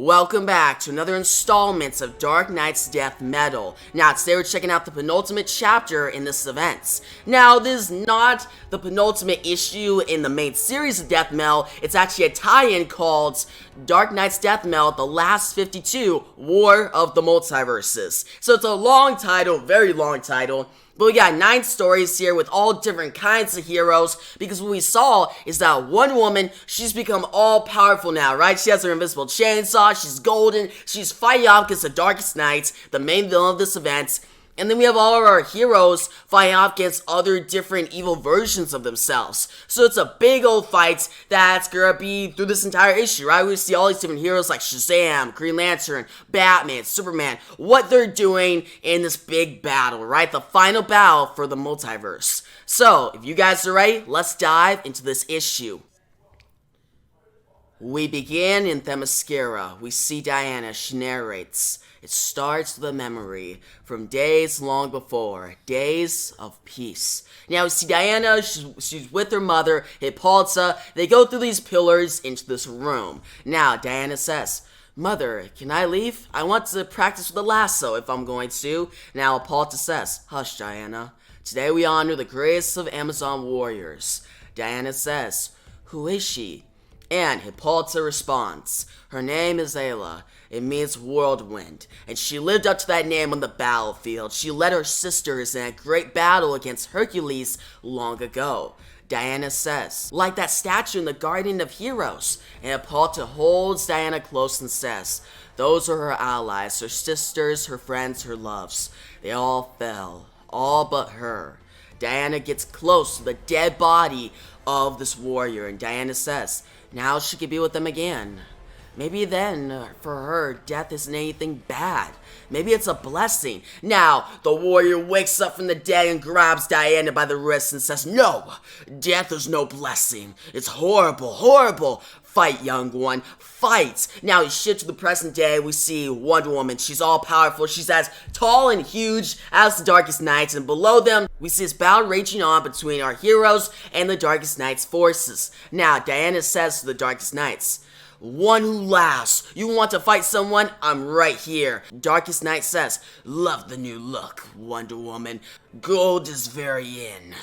Welcome back to another installment of Dark Knight's Death Metal. Now, today we're checking out the penultimate chapter in this event. Now, this is not the penultimate issue in the main series of Death Metal. It's actually a tie-in called Dark Knight's Death Metal, The Last 52, War of the Multiverses. So it's a long title, very long title. But we got 9 stories here with all different kinds of heroes, because what we saw is that one woman, she's become all powerful now, right? She has her invisible chainsaw, she's golden, she's fighting off against the Darkest Knight, the main villain of this event. And then we have all of our heroes fighting off against other different evil versions of themselves. So it's a big old fight that's gonna be through this entire issue, right? We see all these different heroes like Shazam, Green Lantern, Batman, Superman, what they're doing in this big battle, right? The final battle for the multiverse. So, if you guys are ready, let's dive into this issue. We begin in Themyscira. We see Diana, she narrates. It starts with a memory from days long before, days of peace. Now we see Diana, she's with her mother, Hippolyta. They go through these pillars into this room. Now Diana says, "Mother, can I leave? I want to practice with the lasso if I'm going to." Now Hippolyta says, "Hush, Diana. Today we honor the greatest of Amazon warriors." Diana says, "Who is she?" And Hippolyta responds, "Her name is Ayla. It means whirlwind, and she lived up to that name on the battlefield. She led her sisters in a great battle against Hercules long ago." Diana says, "Like that statue in the Garden of Heroes." And Hippolyta holds Diana close and says, "Those are her allies, her sisters, her friends, her loves. They all fell, all but her." Diana gets close to the dead body of this warrior, and Diana says, now she could be with them again. Maybe then, for her, death isn't anything bad. Maybe it's a blessing. Now, the warrior wakes up from the dead and grabs Diana by the wrist and says, "No, death is no blessing. It's horrible, horrible. Fight, young one, fight." Now, we shift to the present day. We see Wonder Woman. She's all powerful. She's as tall and huge as the Darkest Knight. And below them, we see this battle raging on between our heroes and the Darkest Knight's forces. Now, Diana says to the Darkest Knights, "One who laughs. You want to fight someone? I'm right here." Darkest Knight says, "Love the new look, Wonder Woman. Gold is very in.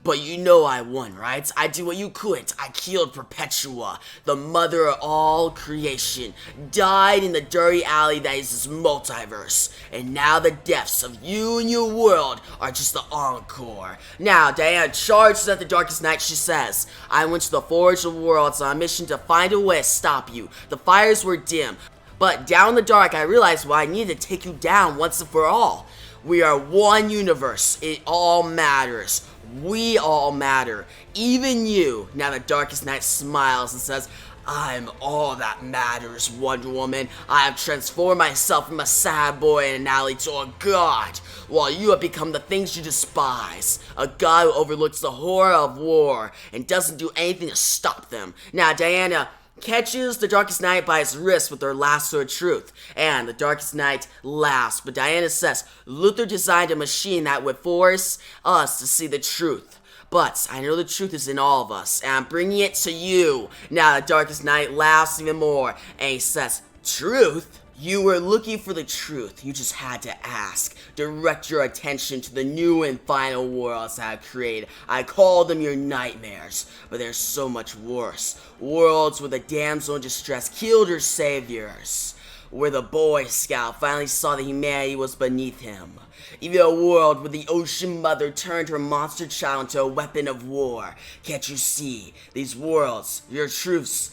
But you know I won, right? I did what you couldn't. I killed Perpetua, the mother of all creation, died in the dirty alley that is this multiverse. And now the deaths of you and your world are just the encore." Now, Diana charges at the Darkest Knight. She says, "I went to the Forge of Worlds on a mission to find a way to stop you. The fires were dim, but down in the dark I realized why I needed to take you down once and for all. We are one universe. It all matters. We all matter. Even you." Now the Darkest Knight smiles and says, "I'm all that matters, Wonder Woman. I have transformed myself from a sad boy in an alley to a god, while you have become the things you despise. A god who overlooks the horror of war and doesn't do anything to stop them." Now Diana catches the Darkest Knight by his wrist with her lasso of truth, and the Darkest Knight laughs, but Diana says, "Luther designed a machine that would force us to see the truth. But I know the truth is in all of us, and I'm bringing it to you." Now the Darkest Knight laughs even more, and he says, "Truth? You were looking for the truth. You just had to ask. Direct your attention to the new and final worlds I have created. I call them your nightmares, but they're so much worse. Worlds where the damsel in distress killed her saviors. Where the Boy Scout finally saw that humanity was beneath him. Even a world where the Ocean Mother turned her monster child into a weapon of war. Can't you see? These worlds, your truths,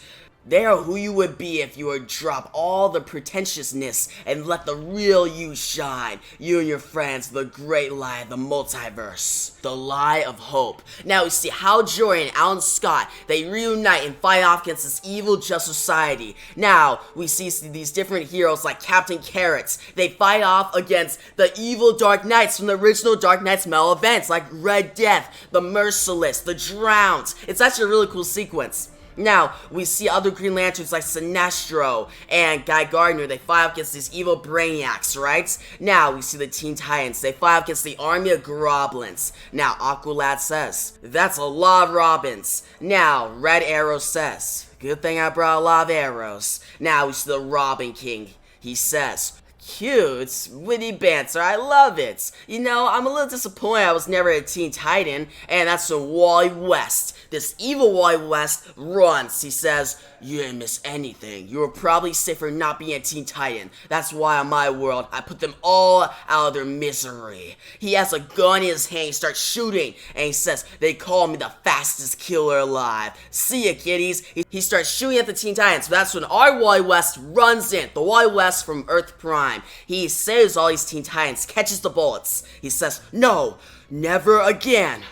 they are who you would be if you would drop all the pretentiousness and let the real you shine. You and your friends, the great lie of the multiverse. The lie of hope." Now we see Hal Jordan and Alan Scott, they reunite and fight off against this evil just society. Now we see these different heroes like Captain Carrots. They fight off against the evil Dark Knights from the original Dark Knight's Metal events like Red Death, the Merciless, the Drowned. It's actually a really cool sequence. Now, we see other Green Lanterns like Sinestro and Guy Gardner. They fight against these evil brainiacs, right? Now, we see the Teen Titans. They fight against the army of Groblins. Now, Aqualad says, "That's a lot of Robins." Now, Red Arrow says, Good thing I brought a lot of arrows. Now we see the Robin King. He says, cute, witty banter, I love it. You know, I'm a little disappointed I was never a Teen Titan, and that's when Wally West, this evil Wally West, runs. He says, you didn't miss anything. You were probably safe for not being a Teen Titan. That's why in my world, I put them all out of their misery. He has a gun in his hand, he starts shooting, and he says, they call me the fastest killer alive. See ya, kiddies. He starts shooting at the Teen Titans. That's when our Wally West runs in, the Wally West from Earth Prime. He saves all these Teen Titans, catches the bullets. He says, no, never again.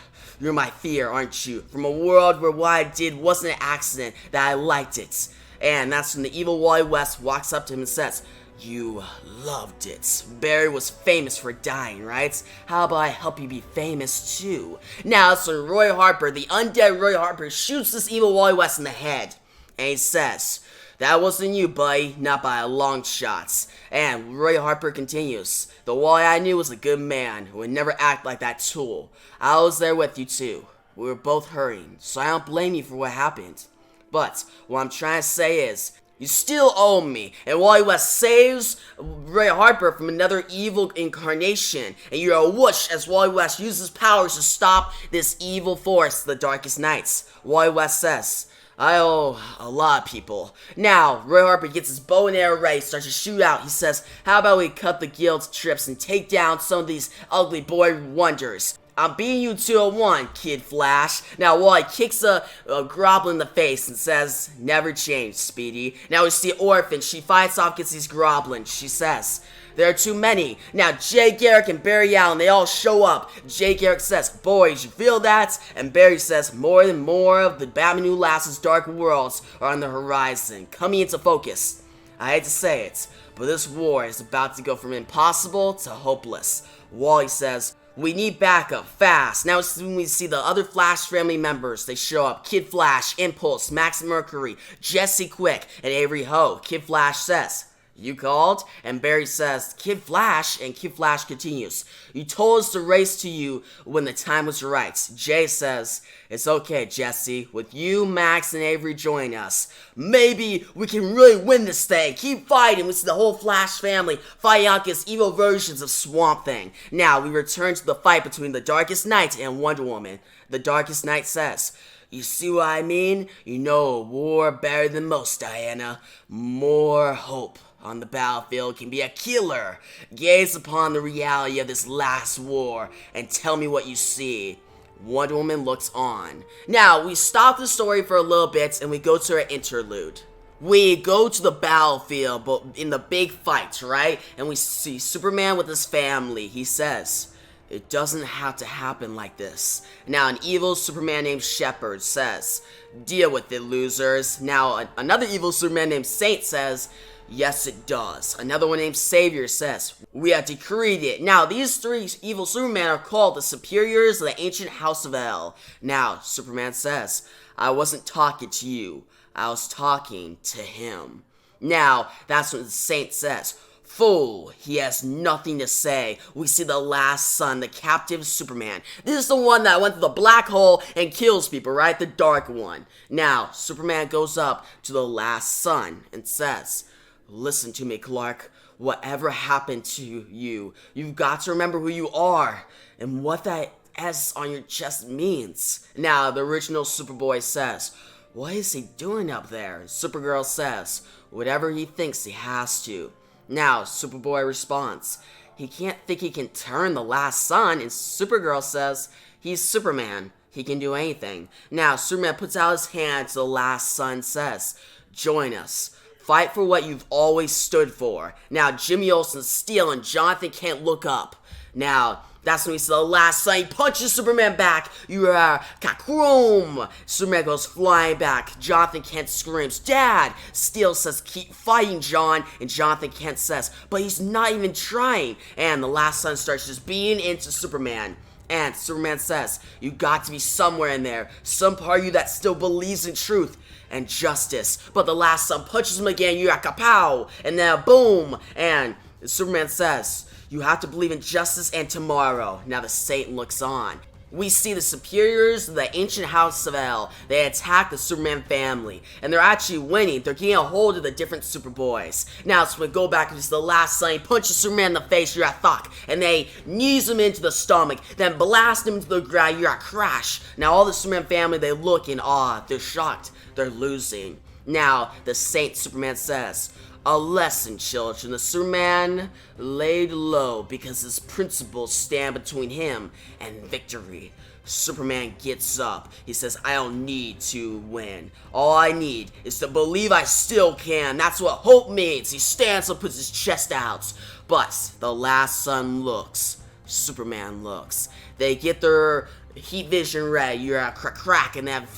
You're my fear, aren't you? From a world where what I did wasn't an accident, that I liked it. And that's when the evil Wally West walks up to him and says, you loved it. Barry was famous for dying, right? How about I help you be famous too? Now it's when Roy Harper, the undead Roy Harper, shoots this evil Wally West in the head. And he says, that wasn't you, buddy, not by a long shot. And Roy Harper continues, the Wally I knew was a good man who would never act like that tool. I was there with you too. We were both hurting, so I don't blame you for what happened. But what I'm trying to say is, you still owe me. And Wally West saves Roy Harper from another evil incarnation. And you're a whoosh as Wally West uses powers to stop this evil force, the Darkest Knights. Wally West says, I owe a lot of people. Now, Roy Harper gets his bow and arrow ready, starts to shoot out. He says, how about we cut the guild's trips and take down some of these ugly boy wonders? I'm beating you 201, Kid Flash. Now, Wally kicks a Groblin in the face and says, never change, Speedy. Now we see Orphan. She fights off against these Groblins. She says, there are too many. Now, Jay Garrick and Barry Allen, they all show up. Jay Garrick says, boys, you feel that? And Barry says, more and more of the Batman Who Laughs' dark worlds are on the horizon, coming into focus. I hate to say it, but this war is about to go from impossible to hopeless. Wally says, we need backup, fast. Now it's when we see the other Flash family members. They show up. Kid Flash, Impulse, Max Mercury, Jesse Quick, and Avery Ho. Kid Flash says, you called? And Barry says, Kid Flash, and Kid Flash continues, you told us to race to you when the time was right. Jay says, it's okay, Jesse. With you, Max, and Avery joining us, maybe we can really win this thing. Keep fighting. We see the whole Flash family fighting out against evil versions of Swamp Thing. Now, we return to the fight between the Darkest Knight and Wonder Woman. The Darkest Knight says, you see what I mean? You know a war better than most, Diana. More hope on the battlefield can be a killer. Gaze upon the reality of this last war and tell me what you see. Wonder Woman looks on. Now, we stop the story for a little bit and we go to our interlude. We go to the battlefield, but in the big fight, right? And we see Superman with his family. He says, it doesn't have to happen like this. Now, an evil Superman named Shepard says, deal with it, losers. Now, another evil Superman named Saint says, yes, it does. Another one named Savior says, we have decreed it. Now, these three evil Supermen are called the superiors of the ancient House of El. Now, Superman says, I wasn't talking to you. I was talking to him. Now, that's what the Saint says. Fool, he has nothing to say. We see the last son, the captive Superman. This is the one that went to the black hole and kills people, right? The dark one. Now, Superman goes up to the last son and says, listen to me, Clark. Whatever happened to you, you've got to remember who you are and what that S on your chest means. Now, the original Superboy says, what is he doing up there? Supergirl says, whatever he thinks he has to. Now, Superboy responds, he can't think he can turn the last son, and Supergirl says, he's Superman. He can do anything. Now, Superman puts out his hand to the last son, says, join us. Fight for what you've always stood for. Now, Jimmy Olsen's Steel and Jonathan can't look up. Now, that's when we see the last son. He punches Superman back. You are kakroom. Superman goes flying back. Jonathan Kent screams, Dad! Steel says, keep fighting, John. And Jonathan Kent says, but he's not even trying. And the last son starts just being into Superman. And Superman says, you got to be somewhere in there. Some part of you that still believes in truth and justice. But the last son punches him again. You're like, kapow! And then boom! And Superman says, you have to believe in justice and tomorrow. Now the Satan looks on. we see the superiors of the ancient House of L. They attack the Superman family, and they're actually winning. They're getting a hold of the different Superboys. Now, so we go back to the last son. He punches Superman in the face, you're at fuck, and they knees him into the stomach, then blast him into the ground, you're at crash. Now, all the Superman family, they look in awe. They're shocked. They're losing. Now, the Saint Superman says, "A lesson, children. The Superman laid low because his principles stand between him and victory." Superman gets up. He says, "I don't need to win. All I need is to believe I still can. That's what hope means." He stands up, puts his chest out. But the last son looks. Superman looks. They get their heat vision ready. You're at crack, and then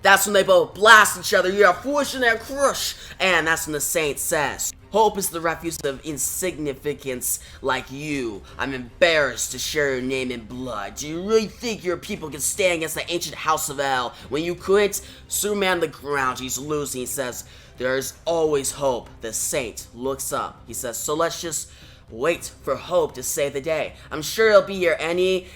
that's when they both blast each other. You're foolish and then crush. And that's when the Saint says, "Hope is the refuge of insignificance like you. I'm embarrassed to share your name in blood. Do you really think your people can stand against the ancient House of L when you couldn't?" Superman on the ground, he's losing. He says, "There's always hope." The Saint looks up. He says, "So let's just wait for hope to save the day. I'm sure it'll be here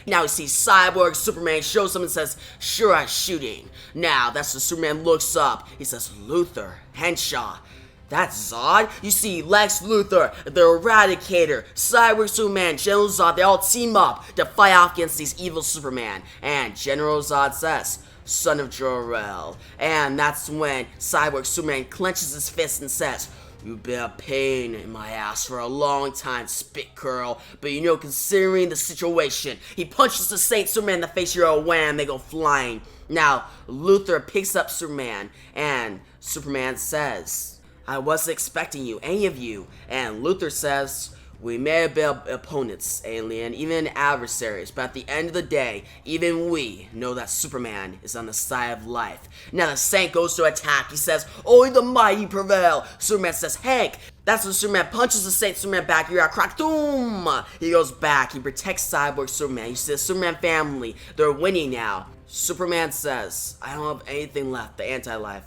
now we see Cyborg Superman shows him and says, "Sure, I'm shooting." Now, that's when Superman looks up. He says, "Luthor, Henshaw. That's Zod." You see Lex Luthor, the Eradicator, Cyborg Superman, General Zod, they all team up to fight off against these evil Superman. And General Zod says, "Son of Jor-El." And that's when Cyborg Superman clenches his fist and says, "You've been a pain in my ass for a long time, spit curl. But you know, considering the situation," he punches the Saint Superman in the face. You're a wham, they go flying. Now, Luthor picks up Superman, and Superman says, "I wasn't expecting you, any of you." And Luthor says, "We may have been opponents, alien, even adversaries, but at the end of the day, even we know that Superman is on the side of life." Now the Saint goes to attack. He says, "Only the mighty prevail." Superman says, "Hank." That's when Superman punches the Saint Superman back. You're at crack. Boom! He goes back. He protects Cyborg Superman. You see the Superman family. They're winning now. Superman says, "I don't have anything left. The anti-life.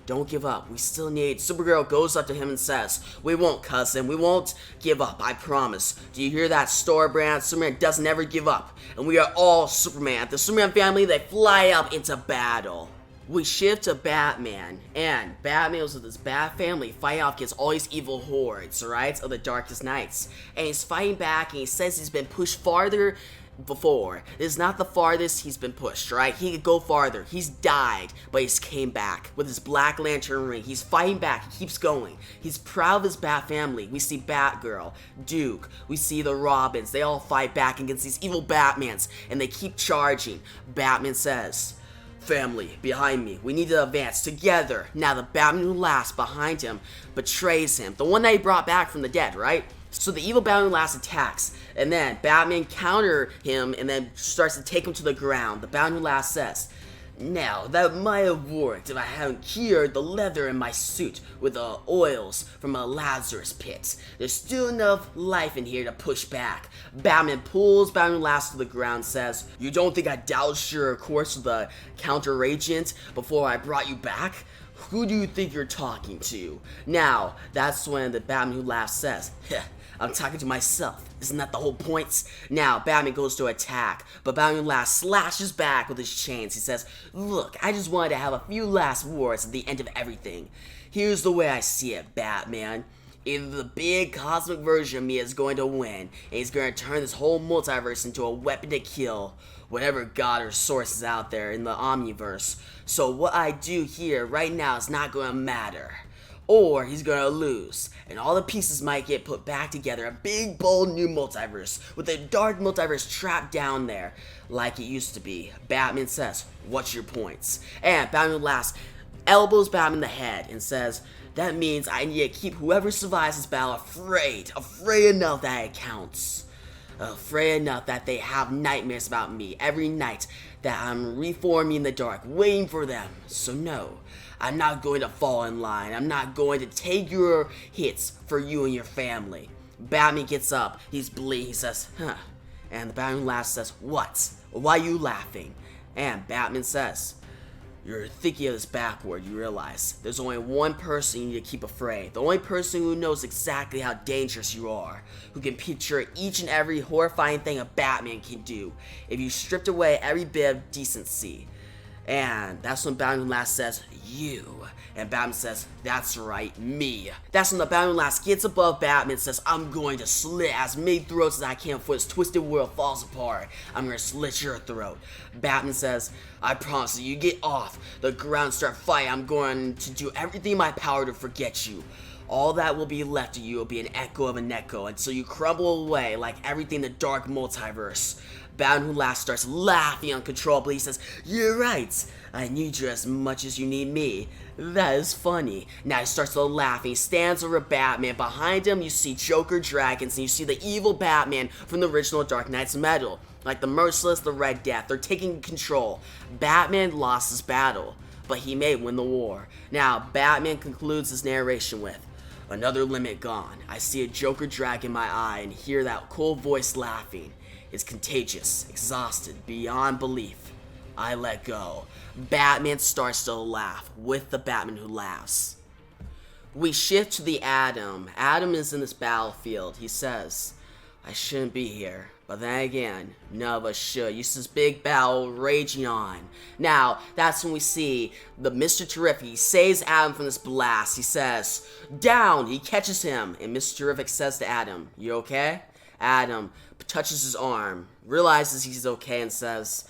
Don't give up. We still need." Supergirl goes up to him and says, "We won't, cousin. We won't give up. I promise. Do you hear that, store brand? Superman doesn't ever give up. And we are all Superman." The Superman family, they fly up into battle. We shift to Batman, and Batman was with his Bat family fighting off against all these evil hordes, right, of the Darkest Nights. And he's fighting back, and he says he's been pushed farther before. This is not the farthest he's been pushed, right? He could go farther. He's died, but he's came back with his Black Lantern ring. He's fighting back. He keeps going. He's proud of his Bat family. We see Batgirl, Duke. We see the Robins. They all fight back against these evil Batmans, and they keep charging. Batman says, "Family, behind me. We need to advance together." Now the Batman who laughs behind him betrays him. The one that he brought back from the dead, right? So the evil Batman who laughs attacks, and then Batman counter him and then starts to take him to the ground. The Batman who laughs says, "Now, that might have worked if I hadn't cured the leather in my suit with the oils from a Lazarus pit. There's still enough life in here to push back." Batman pulls Batman who laughs to the ground, says, "You don't think I doused your course with a counter agent before I brought you back? Who do you think you're talking to?" Now, that's when the Batman who laughs says, "Heh, I'm talking to myself. Isn't that the whole point?" Now, Batman goes to attack, but Batman who laughs slashes back with his chains. He says, "Look, I just wanted to have a few last words at the end of everything. Here's the way I see it, Batman. Either the big cosmic version of me is going to win, and he's going to turn this whole multiverse into a weapon to kill whatever god or source is out there in the Omniverse. So what I do here right now is not going to matter. Or he's gonna lose, and all the pieces might get put back together, a big, bold new multiverse, with a dark multiverse trapped down there, like it used to be." Batman says, "What's your points?" And Batman laughs, elbows Batman in the head, and says, "That means I need to keep whoever survives this battle afraid enough that it counts. Afraid enough that they have nightmares about me every night, that I'm reforming in the dark, waiting for them. So no, I'm not going to fall in line. I'm not going to take your hits for you and your family." Batman gets up. He's bleeding. He says, "Huh." And the Batman laughs, says, "What? Why are you laughing?" And Batman says, You're thinking of this backward. You realize there's only one person you need to keep afraid. The only person who knows exactly how dangerous you are. Who can picture each and every horrifying thing a Batman can do if you stripped away every bit of decency. And that's when Batman last says, you. And Batman says, that's right, me. That's when the Batman last gets above Batman and says, I'm going to slit as many throats as I can before this twisted world falls apart. I'm going to slit your throat. Batman says, I promise you get off the ground and start fighting. I'm going to do everything in my power to forget you. All that will be left of you will be an echo of an echo until you crumble away like everything in the dark multiverse. Batman who last starts laughing uncontrollably. He says, you're right. I need you as much as you need me. That is funny. Now he starts to laugh and he stands over Batman. Behind him you see Joker dragons and you see the evil Batman from the original Dark Knight's Metal. Like the Merciless, the Red Death. They're taking control. Batman lost his battle, but he may win the war. Now Batman concludes his narration with, another limit gone. I see a Joker drag in my eye and hear that cold voice laughing. It's contagious, exhausted, beyond belief. I let go. Batman starts to laugh with the Batman who laughs. We shift to the Atom. Atom is in this battlefield. He says, I shouldn't be here. But then again, none of us should. You see this big battle raging on. Now, that's when we see the Mr. Terrific. He saves Atom from this blast. He says, down! He catches him. And Mr. Terrific says to Atom, you okay? Atom touches his arm, realizes he's okay, and says,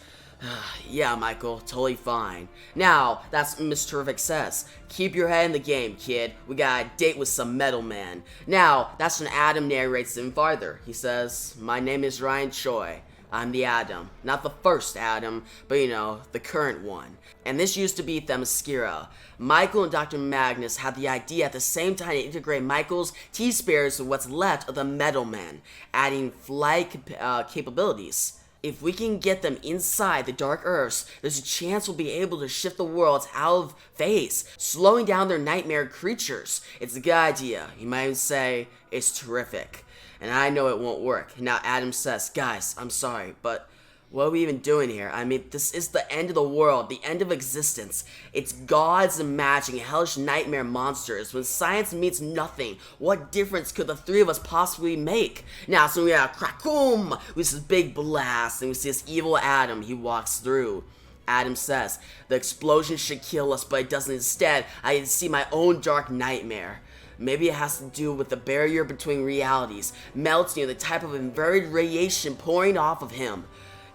yeah, Michael, totally fine. Now, that's what Mr. Terrific says. Keep your head in the game, kid. We got a date with some metal man. Now, that's when Atom narrates him farther. He says, my name is Ryan Choi. I'm the Atom. Not the first Atom, but you know, the current one. And this used to be Themyscira. Michael and Dr. Magnus had the idea at the same time to integrate Michael's T-Spares with what's left of the Metal Men, adding flight capabilities. If we can get them inside the Dark Earths, there's a chance we'll be able to shift the worlds out of phase, slowing down their nightmare creatures. It's a good idea. You might even say it's terrific. And I know it won't work. Now Atom says, guys, I'm sorry, but what are we even doing here? I mean, this is the end of the world, the end of existence. It's gods and magic and hellish nightmare monsters. When science means nothing, what difference could the three of us possibly make? Now, so we have Krakoom with this big blast, and we see this evil Atom. He walks through. Atom says, the explosion should kill us, but it doesn't. Instead, I see my own dark nightmare. Maybe it has to do with the barrier between realities, melting and the type of inverted radiation pouring off of him.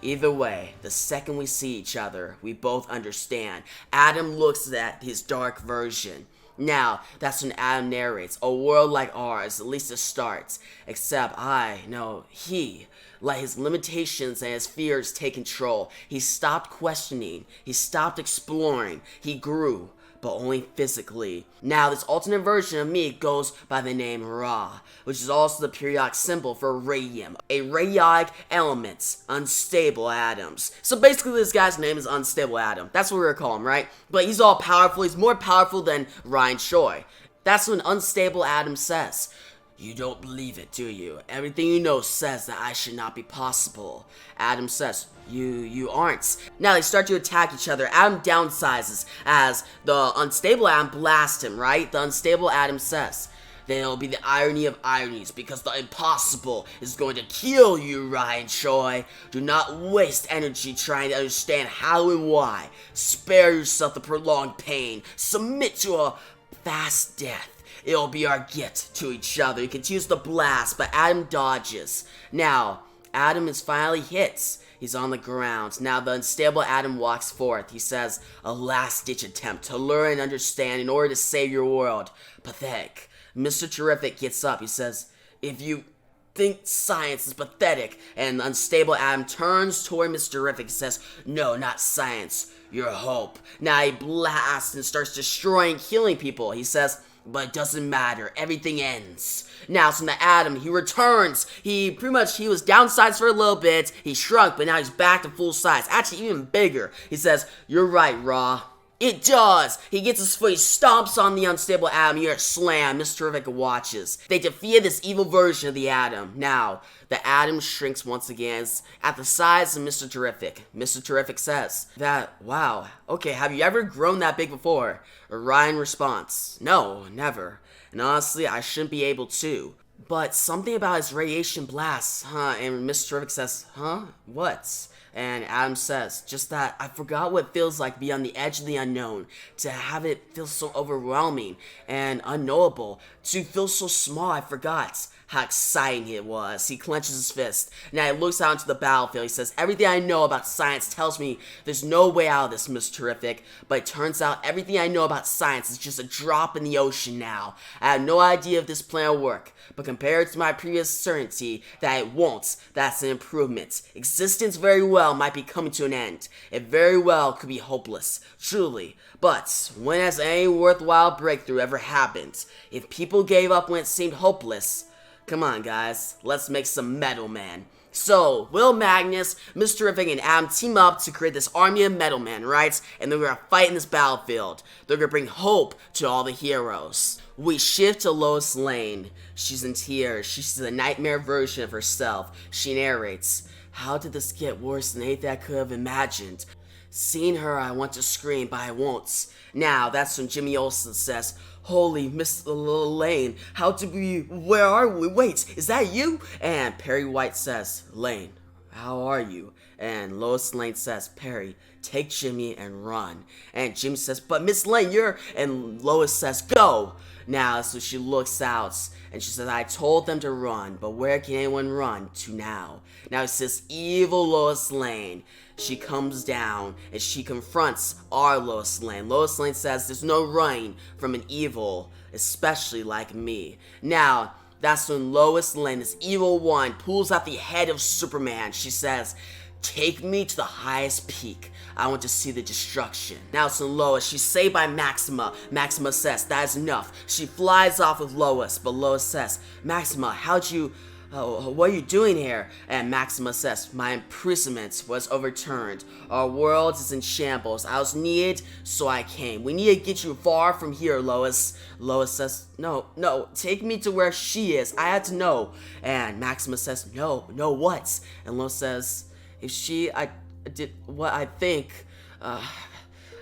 Either way, the second we see each other, we both understand. Atom looks at his dark version. Now, that's when Atom narrates, a world like ours, at least it starts. Except he let his limitations and his fears take control. He stopped questioning. He stopped exploring. He grew. But only physically. Now, this alternate version of me goes by the name Ra, which is also the periodic symbol for radium, a radioic element, unstable atoms. So basically, this guy's name is Unstable Atom. That's what we're gonna call him, right? But he's all powerful. He's more powerful than Ryan Choi. That's when Unstable Atom says, you don't believe it, do you? Everything you know says that I should not be possible. Atom says, you aren't. Now they start to attack each other. Atom downsizes as the Unstable Atom blasts him, right? The Unstable Atom says, then it'll be the irony of ironies, because the impossible is going to kill you, Ryan Choi. Do not waste energy trying to understand how and why. Spare yourself the prolonged pain. Submit to a fast death. It'll be our gift to each other. He continues to blast, but Atom dodges. Now, Atom is finally hit. He's on the ground. Now the Unstable Atom walks forth. He says, a last-ditch attempt to learn and understand in order to save your world. Pathetic. Mr. Terrific gets up. He says, if you think science is pathetic. And the Unstable Atom turns toward Mr. Terrific and says, no, not science. Your hope. Now he blasts and starts destroying, killing people. He says, but it doesn't matter. Everything ends. Now, so the Atom, he returns. He was downsized for a little bit. He shrunk, but now he's back to full size. Actually, even bigger. He says, you're right, Ra. It does! He gets his foot, he stomps on the unstable Atom, you hear a slam, Mr. Terrific watches. They defeated this evil version of the Atom. Now, the Atom shrinks once again at the size of Mr. Terrific. Mr. Terrific says wow, okay, have you ever grown that big before? Orion responds, no, never. And honestly, I shouldn't be able to. But something about his radiation blasts, and Mr. Terrific says, what? And Adam says, just that I forgot what it feels like to be on the edge of the unknown, to have it feel so overwhelming and unknowable, to feel so small. I forgot how exciting it was. He clenches his fist. Now he looks out into the battlefield. He says, everything I know about science tells me there's no way out of this, Mr. Terrific. But it turns out everything I know about science is just a drop in the ocean now. I have no idea if this plan will work. But compared to my previous certainty that it won't, that's an improvement. Existence very well might be coming to an end. It very well could be hopeless, truly. But when has any worthwhile breakthrough ever happened? If people gave up when it seemed hopeless, come on guys, let's make some Metal Men. So, Will Magnus, Mr. Terrific, and Adam team up to create this army of Metal Men, right? And they're gonna fight in this battlefield. They're gonna bring hope to all the heroes. We shift to Lois Lane. She's in tears. She's a nightmare version of herself. She narrates, how did this get worse than anything I could have imagined? Seeing her, I want to scream, but I won't. Now, that's when Jimmy Olsen says, holy Miss Lane, where are we? Wait, is that you? And Perry White says, Lane, how are you? And Lois Lane says, Perry, take Jimmy and run. And Jimmy says, but Miss Lane, and Lois says, go. Now, so she looks out, and she says, I told them to run, but where can anyone run to now? Now, it's this evil Lois Lane. She comes down, and she confronts our Lois Lane. Lois Lane says, there's no running from an evil, especially like me. Now, that's when Lois Lane, this evil one, pulls out the head of Superman. She says, take me to the highest peak. I want to see the destruction. Now it's when Lois, she's saved by Maxima. Maxima says, that is enough. She flies off with Lois, but Lois says, Maxima, what are you doing here? And Maxima says, my imprisonment was overturned. Our world is in shambles. I was needed, so I came. We need to get you far from here, Lois. Lois says, no, take me to where she is. I had to know. And Maxima says, no, what? And Lois says, I did what I think,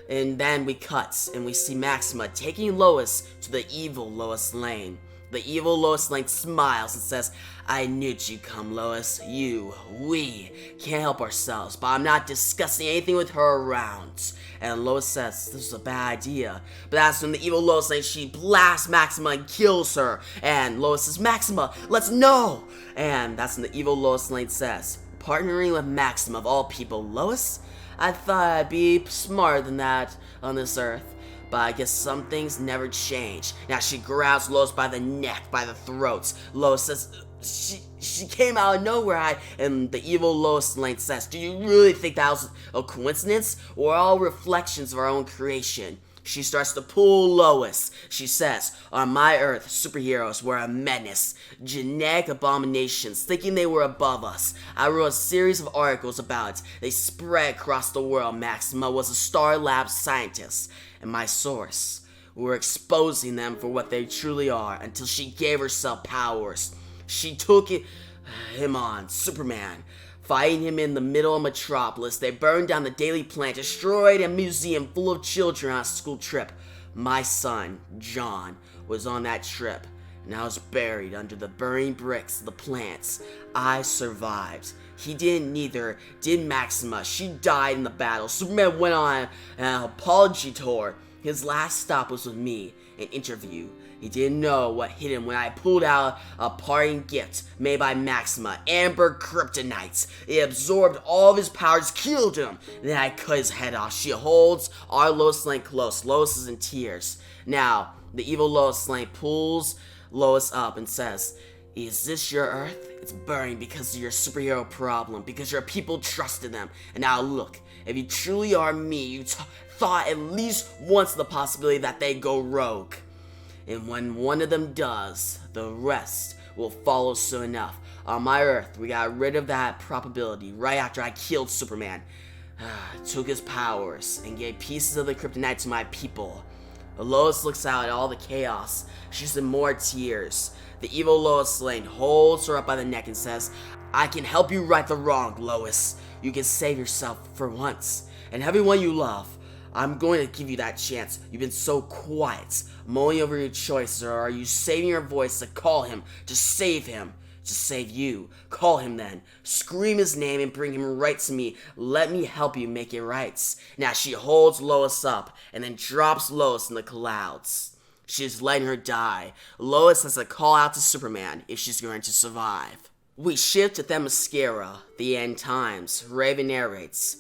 and then we cut, and we see Maxima taking Lois to the evil Lois Lane. The evil Lois Lane smiles and says, I knew you'd come, Lois. We can't help ourselves, but I'm not discussing anything with her around. And Lois says, this is a bad idea. But that's when the evil Lois Lane, she blasts Maxima and kills her. And Lois says, Maxima, let's know. And that's when the evil Lois Lane says, partnering with Maxima of all people, Lois? I thought I'd be smarter than that on this earth, but I guess some things never change. Now she grabs Lois by the neck, by the throat. Lois says, she came out of nowhere, and the evil Lois Lane says, do you really think that was a coincidence, or all reflections of our own creation? She starts to pull Lois. She says, on my earth, superheroes were a menace, genetic abominations, thinking they were above us. I wrote a series of articles about it. They spread across the world. Maxima was a Star Lab scientist, and my source. We were exposing them for what they truly are until she gave herself powers. She took him on, Superman. Fighting him in the middle of Metropolis, they burned down the Daily Planet, destroyed a museum full of children on a school trip. My son, John, was on that trip, and I was buried under the burning bricks of the plants. I survived. He didn't, neither did Maxima. She died in the battle. Superman went on an apology tour. His last stop was with me, an interview. He didn't know what hit him when I pulled out a parting gift made by Maxima, Amber Kryptonite. It absorbed all of his powers, killed him. Then I cut his head off. She holds our Lois Lane close. Lois is in tears. Now, the evil Lois Lane pulls Lois up and says, is this your Earth? It's burning because of your superhero problem, because your people trusted them. And now look, if you truly are me, you thought at least once the possibility that they go rogue. And when one of them does, the rest will follow soon enough. On my Earth, we got rid of that probability right after I killed Superman. took his powers and gave pieces of the kryptonite to my people. Lois looks out at all the chaos. She's in more tears. The evil Lois Lane holds her up by the neck and says, I can help you right the wrong, Lois. You can save yourself for once, and everyone you love. I'm going to give you that chance. You've been so quiet, mulling over your choices, or are you saving your voice to call him, to save him? To save you. Call him then. Scream his name and bring him right to me. Let me help you make it right. Now she holds Lois up and then drops Lois in the clouds. She's letting her die. Lois has to call out to Superman if she's going to survive. We shift to Themyscira, the end times. Raven narrates,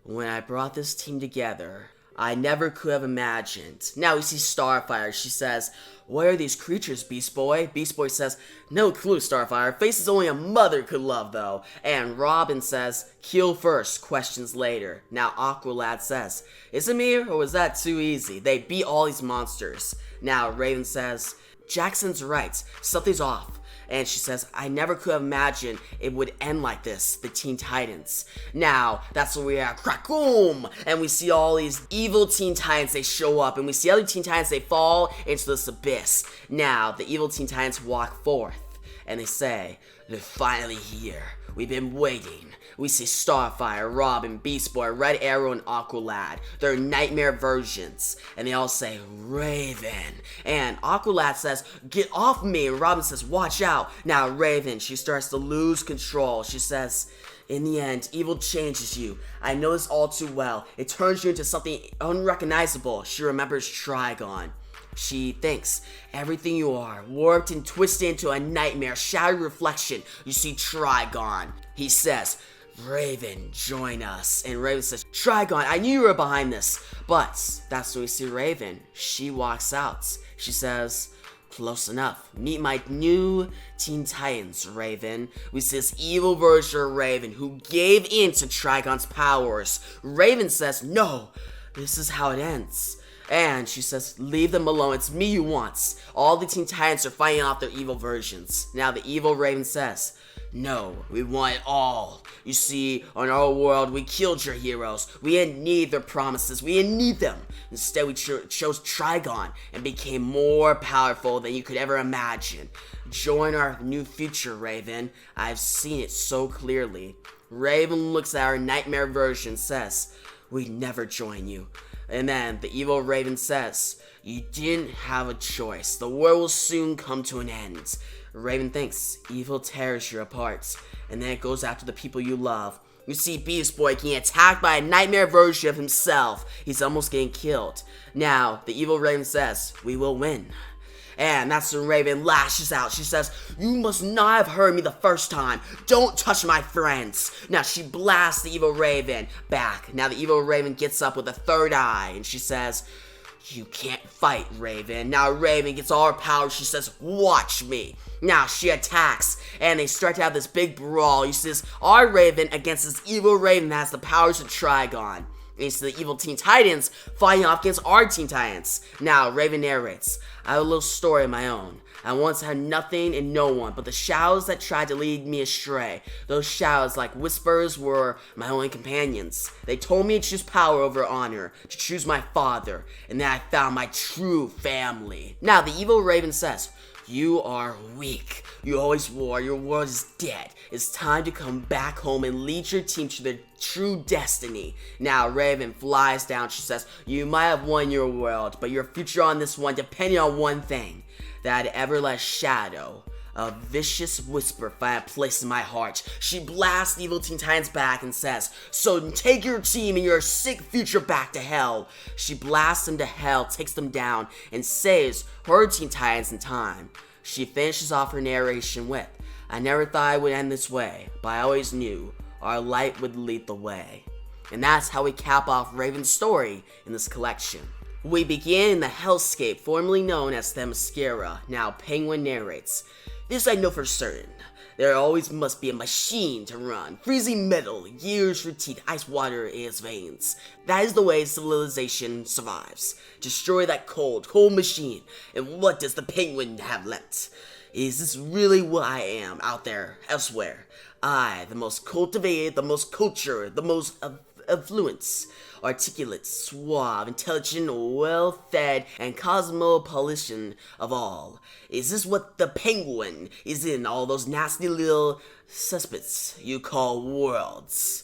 when I brought this team together, I never could have imagined. Now we see Starfire. She says, what are these creatures, Beast Boy? Beast Boy says, no clue, Starfire. Faces only a mother could love, though. And Robin says, kill first, questions later. Now Aqualad says, is it me or was that too easy? They beat all these monsters. Now Raven says, Jackson's right. Something's off. And she says, I never could have imagined it would end like this, the Teen Titans. Now, that's where we are, crack-boom! And we see all these evil Teen Titans, they show up, and we see other Teen Titans, they fall into this abyss. Now, the evil Teen Titans walk forth, and they say, they're finally here. We've been waiting. We see Starfire, Robin, Beast Boy, Red Arrow, and Aqualad. They're nightmare versions. And they all say, Raven. And Aqualad says, get off me. And Robin says, watch out. Now Raven, she starts to lose control. She says, in the end, evil changes you. I know this all too well. It turns you into something unrecognizable. She remembers Trigon. She thinks everything you are, warped and twisted into a nightmare, shattered reflection. You see Trigon. He says, Raven, join us. And Raven says, Trigon, I knew you were behind this. But that's when we see Raven. She walks out. She says, close enough. Meet my new Teen Titans, Raven. We see this evil version of Raven who gave in to Trigon's powers. Raven says, no, this is how it ends. And she says, leave them alone, it's me you want. All the Teen Titans are fighting off their evil versions. Now the evil Raven says, no, we want it all. You see, on our world, we killed your heroes. We didn't need their promises, we didn't need them. Instead, we chose Trigon and became more powerful than you could ever imagine. Join our new future, Raven. I've seen it so clearly. Raven looks at our nightmare version and says, we'd never join you. And then the evil Raven says, you didn't have a choice. The world will soon come to an end. Raven thinks evil tears you apart, and then it goes after the people you love. You see Beast Boy getting attacked by a nightmare version of himself. He's almost getting killed. Now, the evil Raven says, we will win. And that's when Raven lashes out. She says, you must not have heard me the first time. Don't touch my friends. Now she blasts the evil Raven back. Now the evil Raven gets up with a third eye and she says, you can't fight, Raven. Now Raven gets all her power. She says, watch me. Now she attacks and they start to have this big brawl. You see this our Raven against this evil Raven that has the powers of Trigon. It's the evil Teen Titans fighting off against our Teen Titans. Now, Raven narrates, I have a little story of my own. I once had nothing and no one but the shadows that tried to lead me astray. Those shadows, like whispers, were my only companions. They told me to choose power over honor, to choose my father, and then I found my true family. Now, the evil Raven says, you are weak. You always were. Your world is dead. It's time to come back home and lead your team to their true destiny. Now, Raven flies down. She says, you might have won your world, but your future on this one depended on one thing. That I'd ever let shadow, a vicious whisper, find a place in my heart. She blasts the evil Teen Titans back and says, so take your team and your sick future back to hell. She blasts them to hell, takes them down, and saves her Teen Titans in time. She finishes off her narration with, I never thought it would end this way, but I always knew our light would lead the way. And that's how we cap off Raven's story in this collection. We begin in the hellscape formerly known as Themyscira. Now Penguin narrates, this I know for certain. There always must be a machine to run. Freezing metal, years for teeth, ice water in its veins. That is the way civilization survives. Destroy that cold machine. And what does the penguin have left? Is this really what I am out there, elsewhere? I, the most cultivated, the most cultured, the most affluence. Articulate, suave, intelligent, well-fed, and cosmopolitan of all. Is this what the penguin is in all those nasty little cesspits you call worlds?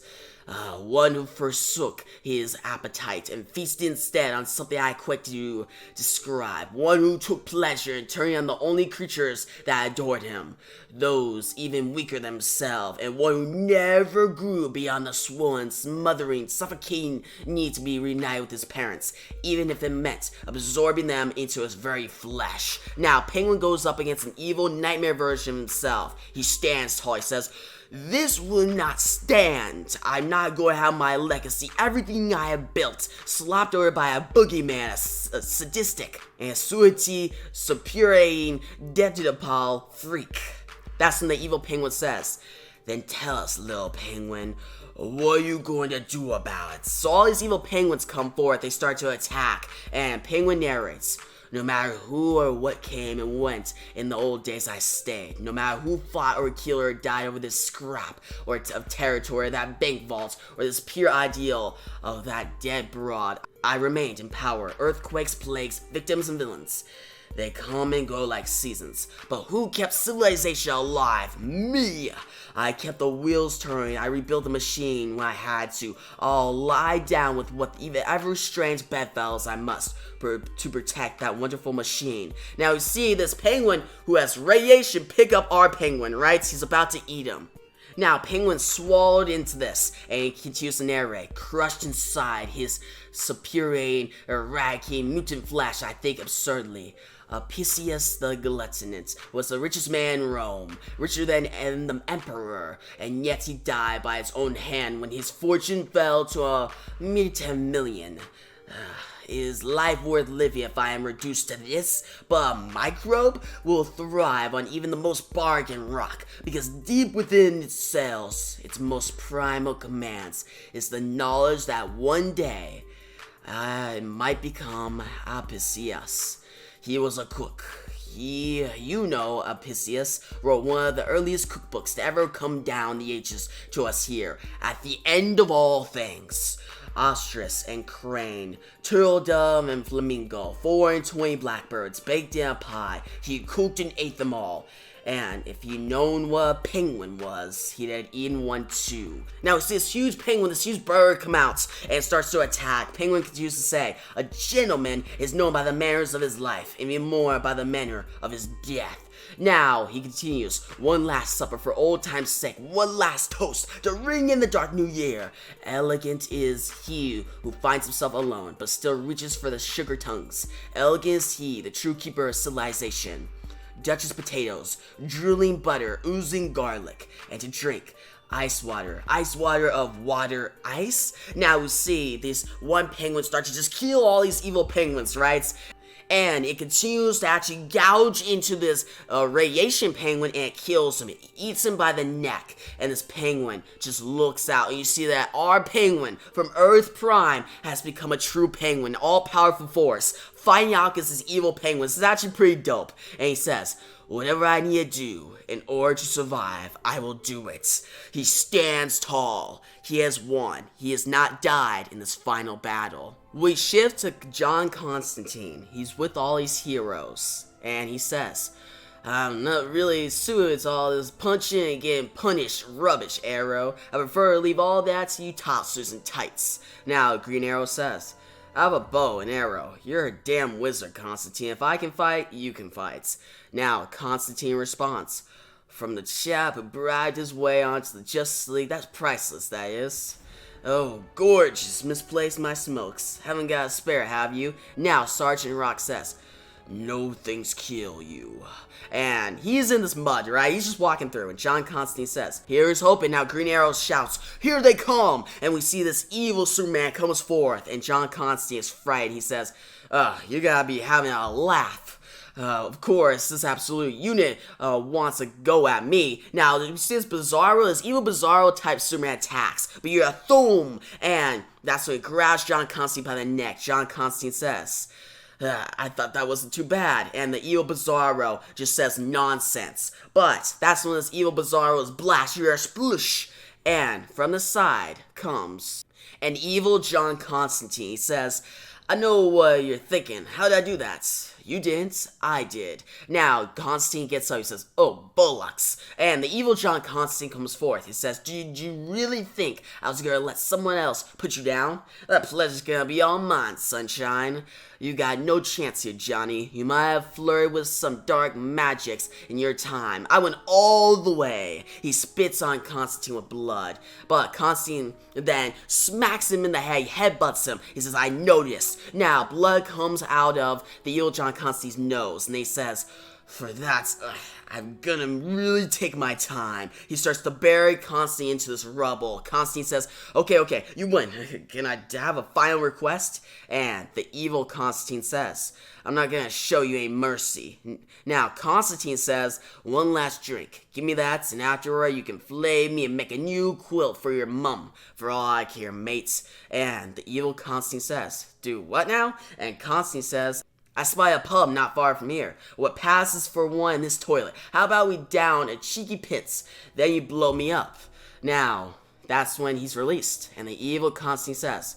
One who forsook his appetite and feasted instead on something I quit to describe. One who took pleasure in turning on the only creatures that adored him, those even weaker than himself, and one who never grew beyond the swollen, smothering, suffocating need to be reunited with his parents, even if it meant absorbing them into his very flesh. Now, Penguin goes up against an evil nightmare version of himself. He stands tall. He says, "This will not stand. I'm not going to have my legacy, everything I have built, slopped over by a boogeyman, a sadistic and suity supurating Detidopal freak." That's when the evil penguin says, "Then tell us, little penguin, what are you going to do about it?" So all these evil penguins come forth, they start to attack, and Penguin narrates, "No matter who or what came and went in the old days I stayed. No matter who fought or killed or died over this scrap of territory, that bank vault, or this pure ideal of that dead broad, I remained in power. Earthquakes, plagues, victims, and villains. They come and go like seasons. But who kept civilization alive? Me! I kept the wheels turning. I rebuilt the machine when I had to. I'll lie down with whatever strange bedfellows I must to protect that wonderful machine." Now you see this penguin who has radiation pick up our penguin, right? He's about to eat him. Now, Penguin swallowed into this, and he continues to narrate, crushed inside his supurating, eradicating mutant flesh, I think absurdly. Apicius the Gluttonant was the richest man in Rome, richer than the emperor, and yet he died by his own hand when his fortune fell to a mere 10 million. Is life worth living if I am reduced to this? But a microbe will thrive on even the most bargain rock, because deep within its cells, its most primal commands, is the knowledge that one day I might become Apicius. He was a cook. Apicius wrote one of the earliest cookbooks to ever come down the ages to us here. At the end of all things, ostrich and crane, turtle dove and flamingo, 420 blackbirds baked in a pie. He cooked and ate them all. And if he'd known what a penguin was, he'd have eaten one too. Now we see this huge penguin, this huge bird come out and starts to attack. Penguin continues to say, "A gentleman is known by the manners of his life, and even more by the manner of his death." Now, he continues, "One last supper for old time's sake, one last toast to ring in the dark new year. Elegant is he who finds himself alone, but still reaches for the sugar tongues. Elegant is he, the true keeper of civilization. Duchess potatoes, drooling butter, oozing garlic, and to drink, ice water of water ice." Now we see this one penguin start to just kill all these evil penguins, right? And it continues to actually gouge into this radiation penguin, and it kills him. It eats him by the neck, and this penguin just looks out, and you see that our penguin from Earth Prime has become a true penguin, all-powerful force, fighting out against this evil penguin. This is actually pretty dope. And he says, "Whatever I need to do in order to survive, I will do it." He stands tall. He has won. He has not died in this final battle. We shift to John Constantine. He's with all these heroes, and he says, "I'm not really suited to all this punching and getting punished rubbish, Arrow. I prefer to leave all that to you tossers and tights." Now, Green Arrow says, "I have a bow and arrow. You're a damn wizard, Constantine. If I can fight, you can fight." Now, Constantine responds, "From the chap who bribed his way onto the Justice League, that's priceless, that is. Oh, gorgeous, misplaced my smokes. Haven't got a spare, have you?" Now, Sergeant Rock says, "No things kill you." And he's in this mud, right? He's just walking through, and John Constantine says, "Here's hoping." Now Green Arrow shouts, "Here they come!" And we see this evil Superman comes forth, and John Constantine is frightened. He says, "You gotta be having a laugh. Of course, this absolute unit wants to go at me." Now, you see this Bizarro, this evil Bizarro type Superman attacks, but you're a thumb, and that's when he grabs John Constantine by the neck. John Constantine says, "I thought that wasn't too bad," and the evil Bizarro just says nonsense. But that's when this evil Bizarro is blast, you're a sploosh, And from the side comes an evil John Constantine. He says, I know what you're thinking. How did I do that? You didn't, I did. Now, Constantine gets up, he says, oh, bollocks. And the evil John Constantine comes forth. He says, did you really think I was gonna let someone else put you down? That pleasure's gonna be all mine, sunshine. You got no chance here, Johnny. You might have flirted with some dark magics in your time. I went all the way. He spits on Constantine with blood. But Constantine then smacks him in the head, headbutts him. He says, I noticed. Now, blood comes out of the evil John Constantine's nose, and he says, for that, I'm gonna really take my time. He starts to bury Constantine into this rubble. Constantine says, okay, you win. Can I have a final request? And the evil Constantine says, I'm not gonna show you any mercy. Now, Constantine says, one last drink. Give me that, and afterward you can flay me and make a new quilt for your mum. For all I care, mates. And the evil Constantine says, do what now? And Constantine says, I spy a pub not far from here. What passes for one in this toilet? How about we down a cheeky pits? Then you blow me up. Now, that's when he's released. And the evil Constantine says,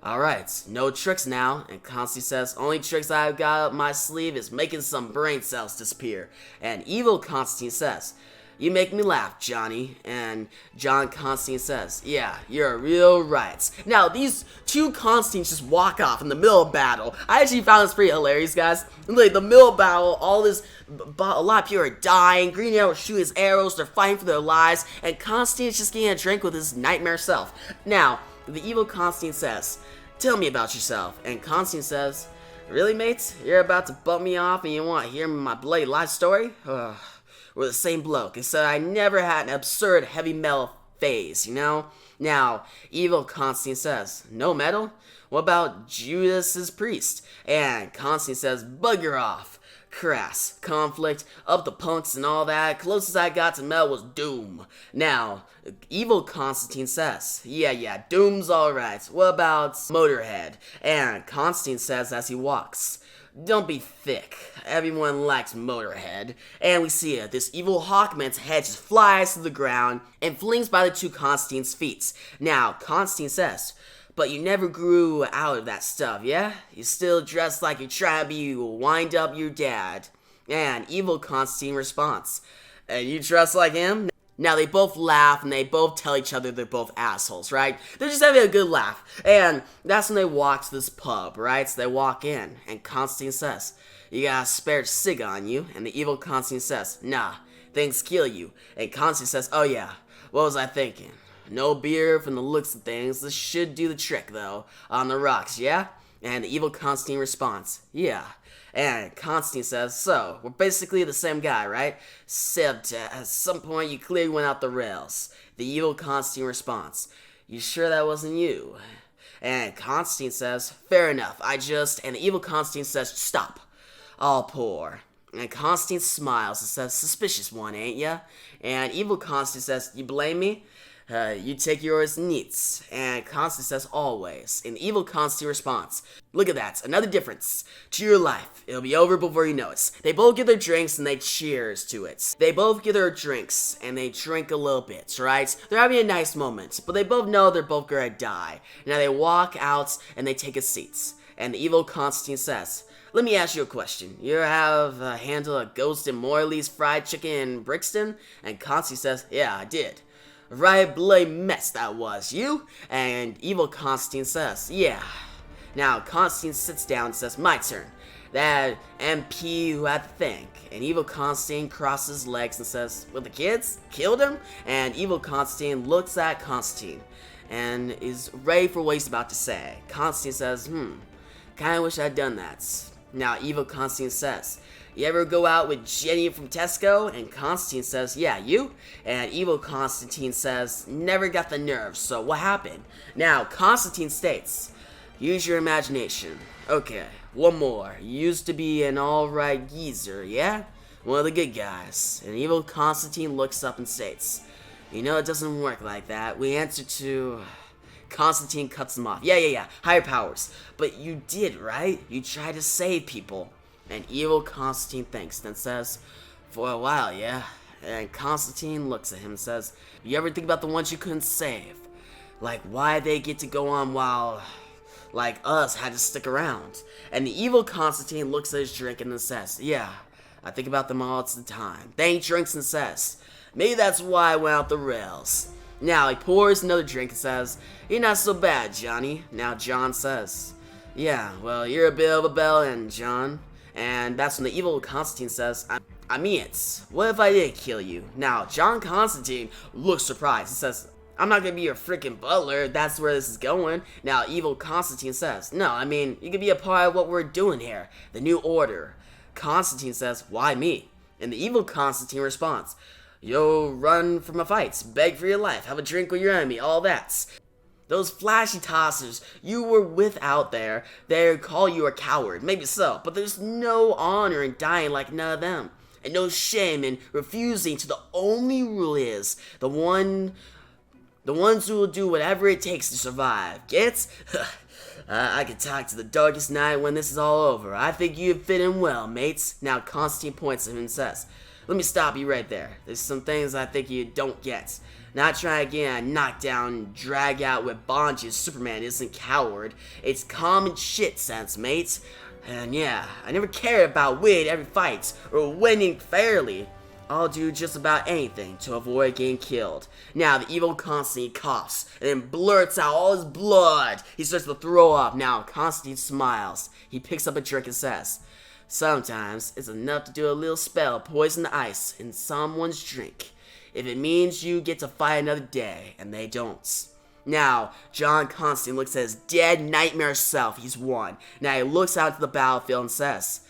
alright, no tricks now. And Constantine says, only tricks I've got up my sleeve is making some brain cells disappear. And evil Constantine says, you make me laugh, Johnny. And John Constantine says, yeah, you're real right. Now, these two Constantines just walk off in the middle of battle. I actually found this pretty hilarious, guys. Like, the middle of battle, a lot of people are dying. Green Arrow shoot his arrows. They're fighting for their lives. And Constantine's just getting a drink with his nightmare self. Now, the evil Constantine says, tell me about yourself. And Constantine says, really, mates? You're about to bump me off and you want to hear my bloody life story? We're the same bloke, and so I never had an absurd heavy metal phase, you know? Now, evil Constantine says, no metal? What about Judas's priest? And Constantine says, bugger off. Crass, conflict, up the punks and all that. Closest I got to metal was Doom. Now, evil Constantine says, yeah, Doom's alright. What about Motorhead? And Constantine says as he walks, don't be thick. Everyone likes Motorhead. And we see it. This evil Hawkman's head just flies to the ground and flings by the two Constantine's feet. Now, Constantine says, but you never grew out of that stuff, yeah? You still dress like you're trying to wind up your dad. And evil Constantine responds, and you dress like him? Now, they both laugh, and they both tell each other they're both assholes, right? They're just having a good laugh. And that's when they walk to this pub, right? So they walk in, and Constantine says, you got a spare cig on you? And the evil Constantine says, nah, things kill you. And Constantine says, oh yeah, what was I thinking? No beer from the looks of things. This should do the trick, though. On the rocks, yeah? And the evil Constantine responds, yeah. And Constantine says, so, we're basically the same guy, right? Except at some point you clearly went out the rails. The evil Constantine responds, you sure that wasn't you? And Constantine says, fair enough, and the evil Constantine says, stop. All poor. And Constantine smiles and says, suspicious one, ain't ya? And evil Constantine says, you blame me? You take yours neats. And Constantine says, always. And evil Constantine responds, look at that, another difference to your life. It'll be over before you know it. They both get their drinks and they cheers to it. They both get their drinks and they drink a little bit, right? They're having a nice moment, but they both know they're both gonna die. Now they walk out and they take a seat. And the evil Constantine says, let me ask you a question. You ever have handled a ghost in Morley's fried chicken in Brixton? And Constantine says, yeah, I did. Right bloody mess that was, you? And evil Constantine says, yeah. Now, Constantine sits down and says, my turn. That MP who had to think. And evil Constantine crosses his legs and says, with the kids? Killed him? And evil Constantine looks at Constantine and is ready for what he's about to say. Constantine says, kinda wish I'd done that. Now, evil Constantine says, you ever go out with Jenny from Tesco? And Constantine says, yeah, you? And evil Constantine says, never got the nerve, so what happened? Now, Constantine states, use your imagination. Okay, one more. You used to be an alright geezer, yeah? One of the good guys. And evil Constantine looks up and states, you know, it doesn't work like that. We answer to... Constantine cuts him off. Yeah, higher powers. But you did, right? You tried to save people. And evil Constantine thinks, then says, for a while, yeah. And Constantine looks at him and says, you ever think about the ones you couldn't save? Like, why they get to go on while, like, us had to stick around? And the evil Constantine looks at his drink and then says, yeah, I think about them all the time. Then he drinks and says, maybe that's why I went out the rails. Now he pours another drink and says, you're not so bad, Johnny. Now John says, yeah, well, you're a bit of a bellend, John. And that's when the evil Constantine says, I mean it. What if I did kill you? Now, John Constantine looks surprised. He says, I'm not gonna be your freaking butler. That's where this is going. Now, evil Constantine says, no, I mean, you could be a part of what we're doing here. The new order. Constantine says, why me? And the evil Constantine responds, yo, run from a fight, beg for your life, have a drink with your enemy, all that. Those flashy tossers you were with out there, they call you a coward, maybe so, but there's no honor in dying like none of them. And no shame in refusing to the only rule is the ones who will do whatever it takes to survive. Gets? I could talk to the darkest night when this is all over. I think you'd fit in well, mates. Now Constantine points at him and says, let me stop you right there. There's some things I think you don't get. Not try again, knock down, drag out with bondages. Superman isn't coward. It's common shit sense, mates. And yeah, I never cared about winning every fight or winning fairly. I'll do just about anything to avoid getting killed. Now the evil Constantine coughs and then blurts out all his blood. He starts to throw up. Now Constantine smiles. He picks up a drink and says, sometimes it's enough to do a little spell of poison ice in someone's drink, if it means you get to fight another day, and they don't. Now, John Constantine looks at his dead nightmare self. He's won. Now he looks out to the battlefield and says,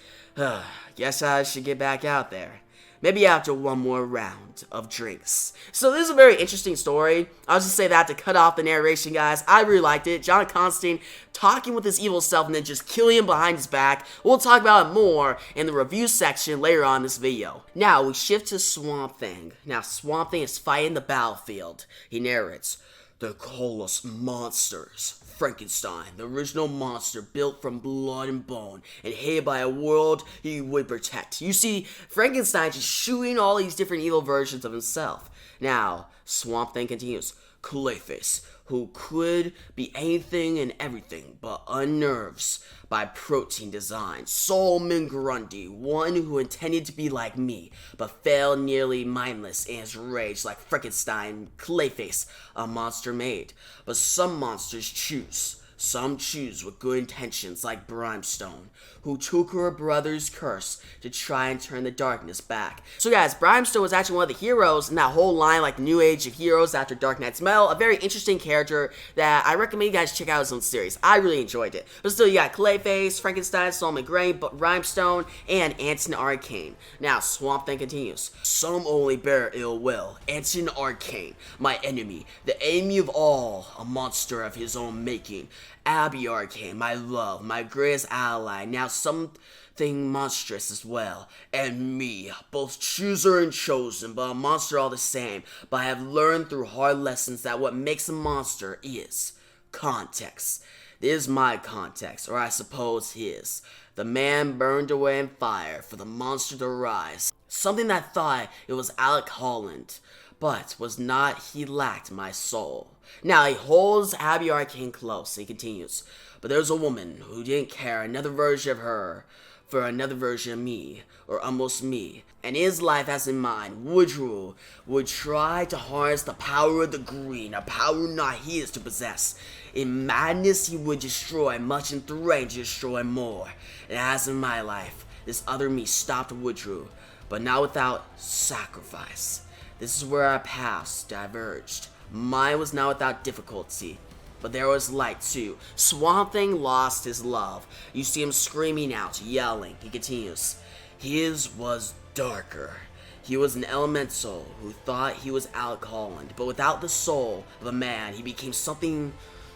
guess I should get back out there. Maybe after one more round of drinks. So this is a very interesting story. I'll just say that to cut off the narration, guys. I really liked it. John Constantine talking with his evil self and then just killing him behind his back. We'll talk about it more in the review section later on in this video. Now, we shift to Swamp Thing. Now, Swamp Thing is fighting the battlefield. He narrates, they call us monsters. Frankenstein, the original monster built from blood and bone and hated by a world he would protect. You see, Frankenstein just shooting all these different evil versions of himself. Now, Swamp Thing continues, Clayface, who could be anything and everything but unnerves by protein design. Solomon Grundy, one who intended to be like me, but fell nearly mindless in his rage like Frankenstein, Clayface, a monster made. But some monsters choose. Some choose with good intentions like Brimstone, who took her brother's curse to try and turn the darkness back. So guys, Brimstone was actually one of the heroes in that whole line, like New Age of Heroes after Dark Knight's Metal. A very interesting character that I recommend you guys check out his own series. I really enjoyed it. But still, you got Clayface, Frankenstein, Solomon Gray, Brimstone, and Anton Arcane. Now, Swamp Thing continues. Some only bear ill will. Anton Arcane, my enemy, the enemy of all, a monster of his own making. Abby Arcane, my love, my greatest ally, now something monstrous as well. And me, both chooser and chosen, but a monster all the same. But I have learned through hard lessons that what makes a monster is context. This is my context, or I suppose his. The man burned away in fire for the monster to rise. Something that thought it was Alec Holland, but was not. He lacked my soul. Now he holds Abby Arcane close. He continues, but there's a woman who didn't care another version of her for another version of me, or almost me, and his life as in mine would try to harness the power of the green, a power not his to possess. In madness he would destroy much and threaten to destroy more. And as in my life, this other me stopped Woodrue, but not without sacrifice. This is where our paths diverged. Mine was not without difficulty, but there was light too. Swamp Thing lost his love. You see him screaming out, yelling. He continues. His was darker. He was an elemental who thought he was Alec Holland, but without the soul of a man, he became something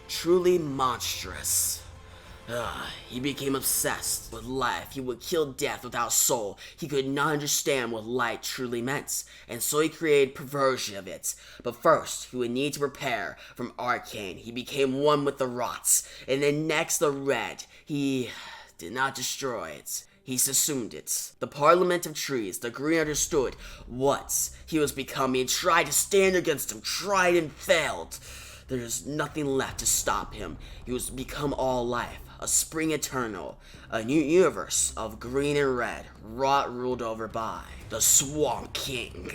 truly monstrous. He became obsessed with life. He would kill death without soul. He could not understand what light truly meant, and so he created perversion of it. But first, he would need to prepare from Arcane. He became one with the rots, and then next the red. He did not destroy it. He's assumed it. The Parliament of Trees, the Green understood what he was becoming and tried to stand against him, tried and failed. There is nothing left to stop him. He was become all life, a spring eternal, a new universe of green and red, ruled over by the Swamp King.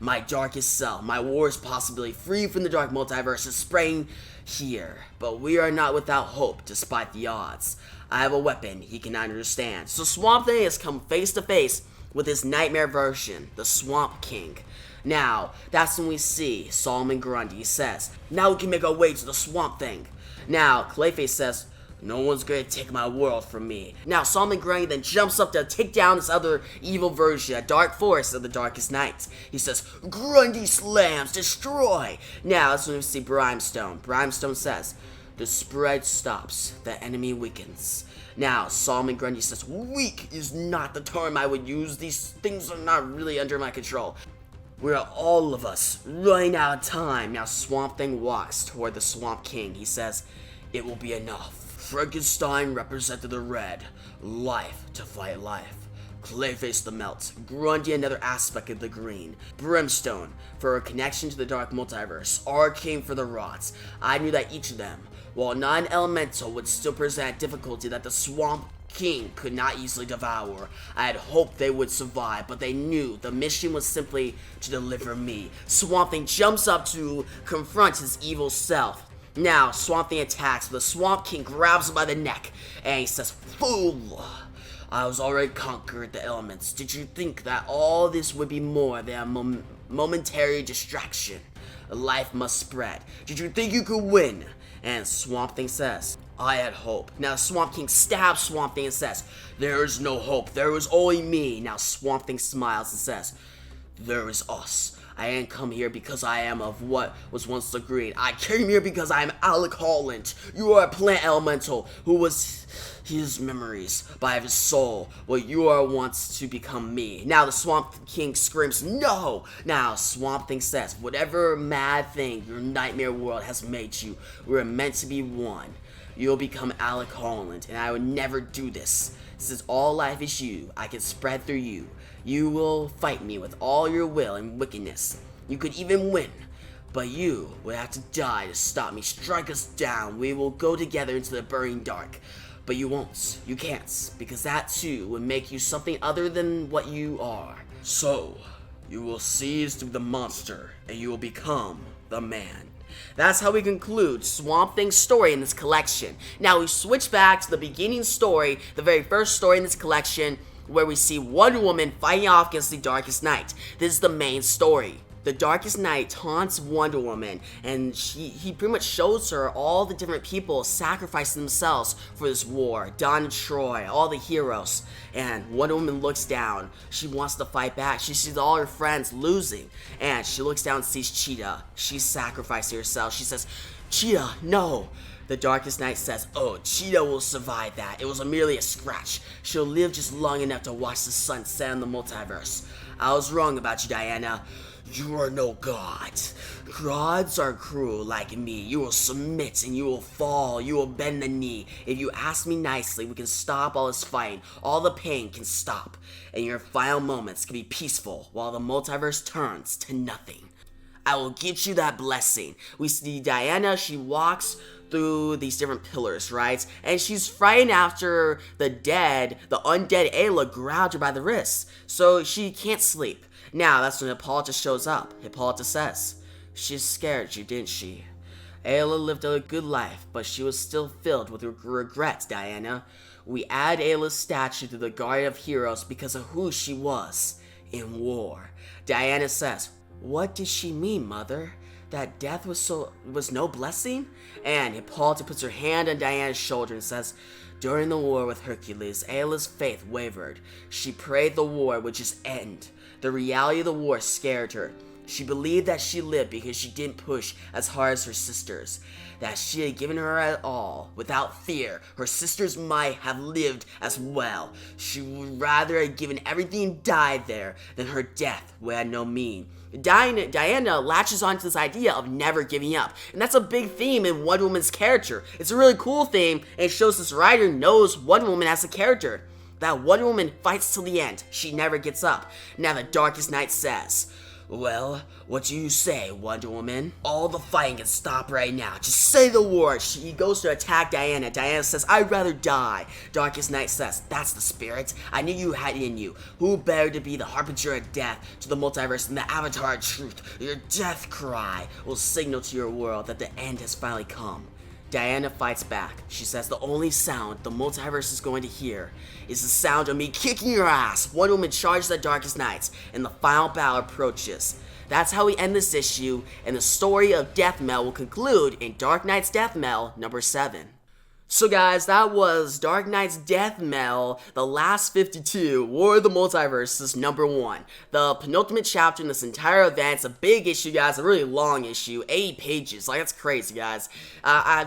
My darkest self, my worst possibility, free from the dark multiverse, is spraying here. But we are not without hope, despite the odds. I have a weapon he cannot understand. So Swamp Thing has come face to face with his nightmare version, the Swamp King. Now, that's when we see Solomon Grundy. He says, now we can make our way to the Swamp Thing. Now, Clayface says, no one's going to take my world from me. Now, Solomon Grundy then jumps up to take down this other evil version, a dark force of the darkest night. He says, Grundy slams, destroy. Now, that's when we see Brimstone. Brimstone says, the spread stops, the enemy weakens. Now, Solomon Grundy says, weak is not the term I would use. These things are not really under my control. We are all of us running out of time. Now, Swamp Thing walks toward the Swamp King. He says, it will be enough. Frankenstein represented the red. Life to fight life. Clayface the melt. Grundy another aspect of the green. Brimstone for a connection to the dark multiverse. Arcane for the rots. I knew that each of them, while non-elemental, would still present difficulty that the Swamp King could not easily devour. I had hoped they would survive, but they knew the mission was simply to deliver me. Swamp Thing jumps up to confront his evil self. Now, Swamp Thing attacks, but the Swamp King grabs him by the neck, and he says, fool! I was already conquered the elements. Did you think that all this would be more than a momentary distraction? Life must spread. Did you think you could win? And Swamp Thing says, I had hope. Now Swamp King stabs Swamp Thing and says, there is no hope, there is only me. Now Swamp Thing smiles and says, there is us. I didn't come here because I am of what was once the green. I came here because I am Alec Holland. You are a plant elemental who was his memories by his soul. Well, you are once to become me. Now the Swamp King screams, no! Now Swamp Thing says, whatever mad thing your nightmare world has made you, we're meant to be one. You'll become Alec Holland, and I would never do this. Since all life is you, I can spread through you. You will fight me with all your will and wickedness. You could even win, but you would have to die to stop me. Strike us down. We will go together into the burning dark. But you won't. You can't, because that too would make you something other than what you are. So, you will seize the monster, and you will become the man. That's how we conclude Swamp Thing's story in this collection. Now we switch back to the beginning story, the very first story in this collection, where we see Wonder Woman fighting off against the Darkest Night. This is the main story. The Darkest Night taunts Wonder Woman, and he pretty much shows her all the different people sacrificing themselves for this war. Donna Troy, all the heroes. And Wonder Woman looks down. She wants to fight back. She sees all her friends losing. And she looks down and sees Cheetah. She's sacrificing herself. She says, Cheetah, no. The Darkest Night says, oh, Cheetah will survive that. It was merely a scratch. She'll live just long enough to watch the sun set in the multiverse. I was wrong about you, Diana. You are no god. Gods are cruel like me. You will submit and you will fall. You will bend the knee. If you ask me nicely, we can stop all this fighting. All the pain can stop. And your final moments can be peaceful while the multiverse turns to nothing. I will get you that blessing. We see Diana, she walks through these different pillars, right? And she's fighting after the undead Ayla grabbed her by the wrists. So she can't sleep. Now, that's when Hippolyta shows up. Hippolyta says, she's scared you, didn't she? Ayla lived a good life, but she was still filled with regret, Diana. We add Ayla's statue to the Guardian of Heroes because of who she was in war. Diana says, what did she mean, Mother? That death was no blessing? And Hippolyta puts her hand on Diana's shoulder and says, during the war with Hercules, Ayla's faith wavered. She prayed the war would just end. The reality of the war scared her. She believed that she lived because she didn't push as hard as her sisters. That she had given her all without fear. Her sisters might have lived as well. She would rather have given everything and died there than her death would have no meaning. Diana latches onto this idea of never giving up. And that's a big theme in Wonder Woman's character. It's a really cool theme, and it shows this writer knows Wonder Woman as a character. that Wonder Woman fights till the end. She never gets up. Now the Darkest Knight says, "Well, what do you say, Wonder Woman? All the fighting can stop right now. Just say the word." He goes to attack Diana. Diana says, "I'd rather die." Darkest Knight says, "That's the spirit. I knew you had it in you. Who better to be the harbinger of death to the multiverse than the avatar of truth? Your death cry will signal to your world that the end has finally come." Diana fights back. She says the only sound the multiverse is going to hear is the sound of me kicking your ass. Wonder Woman charges the Darkest Knights, and the final battle approaches. That's how we end this issue, and the story of Death Metal will conclude in Dark Knight's Death Metal number 7. So guys, that was Dark Knight's Death Metal, the last 52, War of the Multiverses number 1. The penultimate chapter in this entire event. It's a big issue, guys, a really long issue, 80 pages, like that's crazy, guys.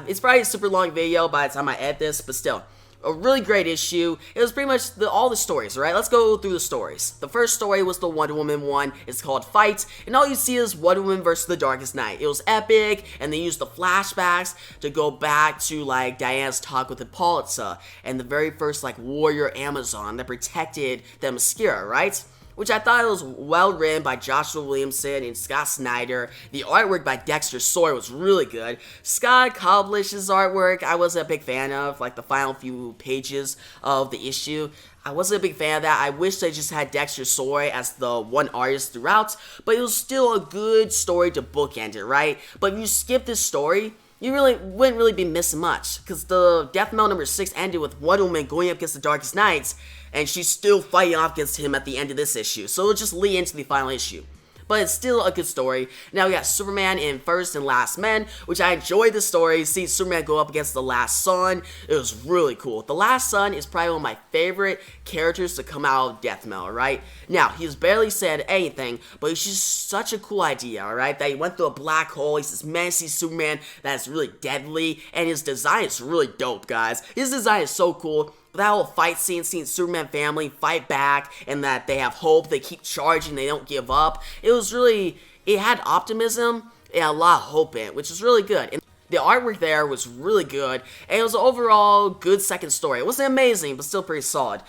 It's probably a super long video by the time I edit this, but still. A really great issue. It was pretty much all the stories, right? Let's go through the stories. The first story was the Wonder Woman one. It's called Fight, and all you see is Wonder Woman versus the Darkest Knight. It was epic, and they used the flashbacks to go back to, like, Diana's talk with Hippolyta, and the very first, like, warrior Amazon that protected Themyscira, right? Which I thought it was well written by Joshua Williamson and Scott Snyder. The artwork by Dexter Sawyer was really good. Scott Koblish's artwork, I wasn't a big fan of, like the final few pages of the issue. I wasn't a big fan of that. I wish they just had Dexter Sawyer as the one artist throughout, but it was still a good story to bookend it, right? But if you skip this story, you wouldn't really be missing much, because the Death Metal number 6 ended with Wonder Woman going up against the Darkest Knights, and she's still fighting off against him at the end of this issue, so it'll just lead into the final issue. But it's still a good story. Now we got Superman in First and Last Men, which I enjoyed the story. See Superman go up against the Last Son. It was really cool. The Last Son is probably one of my favorite characters to come out of Death Metal, right? Now, he's barely said anything, but it's just such a cool idea, alright? That he went through a black hole. He's this menacing Superman that's really deadly, and his design is really dope, guys. His design is so cool. That whole fight scene, seeing Superman family fight back, and that they have hope, they keep charging, they don't give up. It had optimism and a lot of hope in it, which was really good. And the artwork there was really good, and it was an overall good second story. It wasn't amazing, but still pretty solid.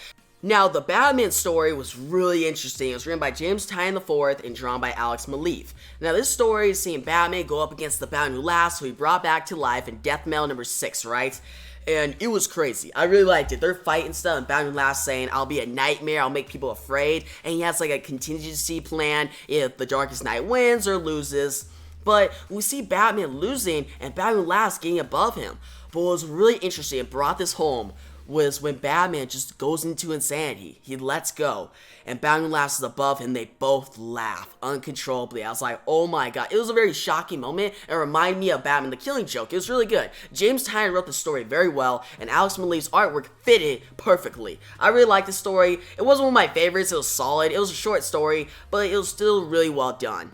Now, the Batman story was really interesting. It was written by James Tynion IV and drawn by Alex Maleev. Now, this story is seeing Batman go up against the Batman who laughs, who he brought back to life in Death Metal number 6, right? And it was crazy. I really liked it. They're fighting stuff, and Batman laughs saying, "I'll be a nightmare, I'll make people afraid." And he has like a contingency plan if the Darkest Knight wins or loses. But we see Batman losing, and Batman laughs getting above him. But what was really interesting and brought this home was when Batman just goes into insanity. He lets go, and Batman laughs is above him. They both laugh uncontrollably. I was like, oh my god. It was a very shocking moment. It reminded me of Batman the Killing Joke. It was really good. James Tynion wrote the story very well, and Alex Maleev's artwork fitted perfectly. I really liked the story. It wasn't one of my favorites. It was solid. It was a short story, but it was still really well done.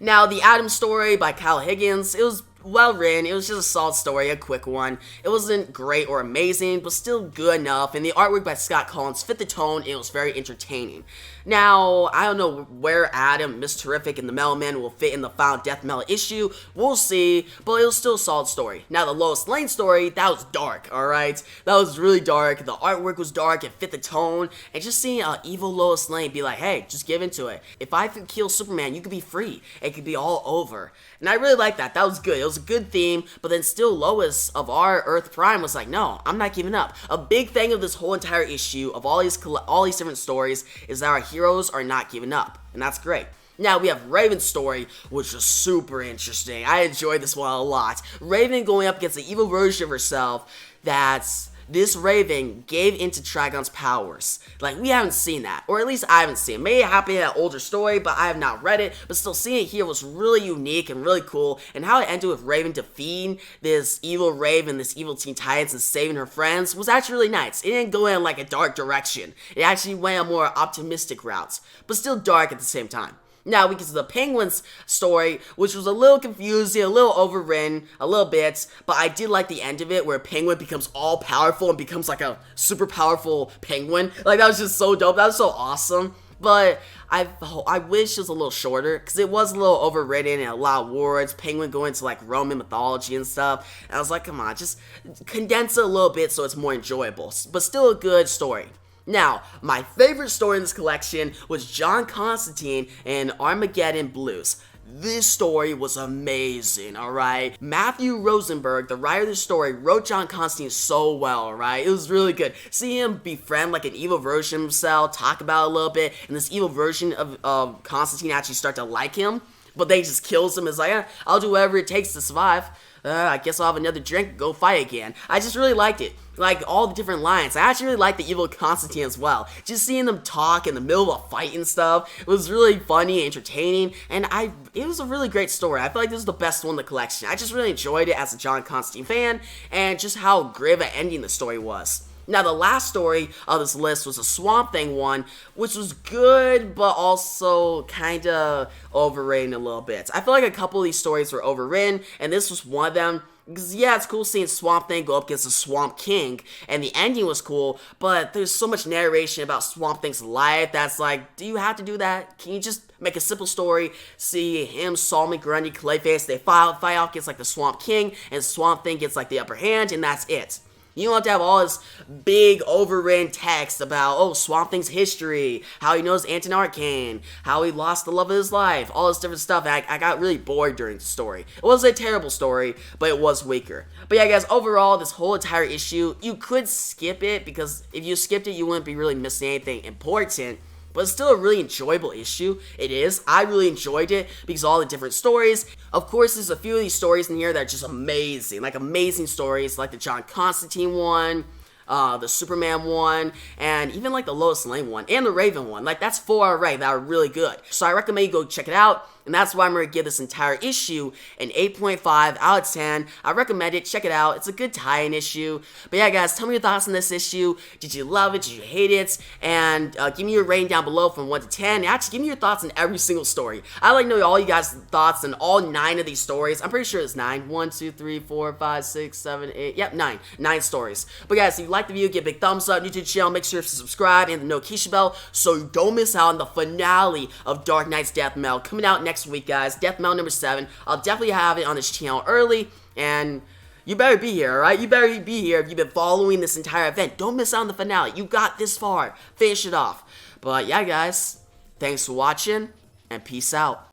Now, the Atom story by Kyle Higgins, it was well written. It was just a solid story, a quick one. It wasn't great or amazing, but still good enough, and the artwork by Scott Collins fit the tone, and it was very entertaining. Now, I don't know where Adam, Miss Terrific, and the Metal Man will fit in the final Death Metal issue. We'll see, but it was still a solid story. Now, the Lois Lane story, that was dark, alright? That was really dark. The artwork was dark, it fit the tone, and just seeing evil Lois Lane be like, hey, just give into it. If I could kill Superman, you could be free. It could be all over. And I really liked that. That was good. It was a good theme, but then still Lois of our Earth Prime was like, no, I'm not giving up. A big thing of this whole entire issue, of all these different stories, is that our heroes are not giving up, and that's great. Now, we have Raven's story, which was super interesting. I enjoyed this one a lot. Raven going up against the evil version of herself that's... This Raven gave into Trigon's powers. Like, we haven't seen that. Or at least I haven't seen it. Maybe it happened in an older story, but I have not read it. But still, seeing it here was really unique and really cool. And how it ended with Raven defeating this evil Raven, this evil Teen Titans, and saving her friends was actually really nice. It didn't go in like a dark direction. It actually went a more optimistic route. But still dark at the same time. Now we get to the Penguin's story, which was a little confusing, a little overwritten, a little bit, but I did like the end of it where Penguin becomes all powerful and becomes like a super powerful penguin. Like, that was just so dope. That was so awesome. But I wish it was a little shorter, because it was a little overwritten and a lot of words, Penguin going into like Roman mythology and stuff. And I was like, come on, just condense it a little bit so it's more enjoyable. But still a good story. Now, my favorite story in this collection was John Constantine and Armageddon Blues. This story was amazing, alright? Matthew Rosenberg, the writer of the story, wrote John Constantine so well, alright? It was really good. See him befriend like an evil version of himself, talk about it a little bit, and this evil version of Constantine actually start to like him, but they just kills him. It's like, I'll do whatever it takes to survive. I guess I'll have another drink and go fight again. I just really liked it. Like, all the different lines. I actually really liked the evil Constantine as well. Just seeing them talk in the middle of a fight and stuff, it was really funny, entertaining, and it was a really great story. I feel like this is the best one in the collection. I just really enjoyed it as a John Constantine fan, and just how great of an ending the story was. Now, the last story of this list was a Swamp Thing one, which was good, but also kind of overrated a little bit. I feel like a couple of these stories were overwritten, and this was one of them. Because, yeah, it's cool seeing Swamp Thing go up against the Swamp King, and the ending was cool, but there's so much narration about Swamp Thing's life that's like, do you have to do that? Can you just make a simple story, see him, Solomon, Grundy, Clayface, they fight off against, like, the Swamp King, and Swamp Thing gets, like, the upper hand, and that's it. You don't have to have all this big overwritten text about, oh, Swamp Thing's history, how he knows Anton Arcane, how he lost the love of his life, all this different stuff. I got really bored during the story. It wasn't a terrible story, but it was weaker. But yeah, guys, overall, this whole entire issue, you could skip it, because if you skipped it, you wouldn't be really missing anything important. But it's still a really enjoyable issue. It is. I really enjoyed it because of all the different stories. Of course, there's a few of these stories in here that are just amazing. Like amazing stories, like the John Constantine one, the Superman one, and even like the Lois Lane one, and the Raven one. Like, that's 4 already that are really good. So I recommend you go check it out. And that's why I'm going to give this entire issue an 8.5 out of 10. I recommend it. Check it out. It's a good tie-in issue. But yeah, guys, tell me your thoughts on this issue. Did you love it? Did you hate it? And give me your rating down below from 1 to 10. And actually, give me your thoughts on every single story. I'd like to know all you guys' thoughts on all 9 of these stories. I'm pretty sure it's 9. 1, 2, 3, 4, 5, 6, 7, 8. Yep, 9. 9 stories. But guys, if you like the video, give a big thumbs up. New to the channel, make sure to subscribe and the notification bell so you don't miss out on the finale of Dark Knight's Death Metal coming out next week, guys. Death Metal number 7. I'll definitely have it on this channel early, and you better be here, alright? You better be here if you've been following this entire event. Don't miss out on the finale. You got this far. Finish it off. But yeah, guys, thanks for watching, and peace out.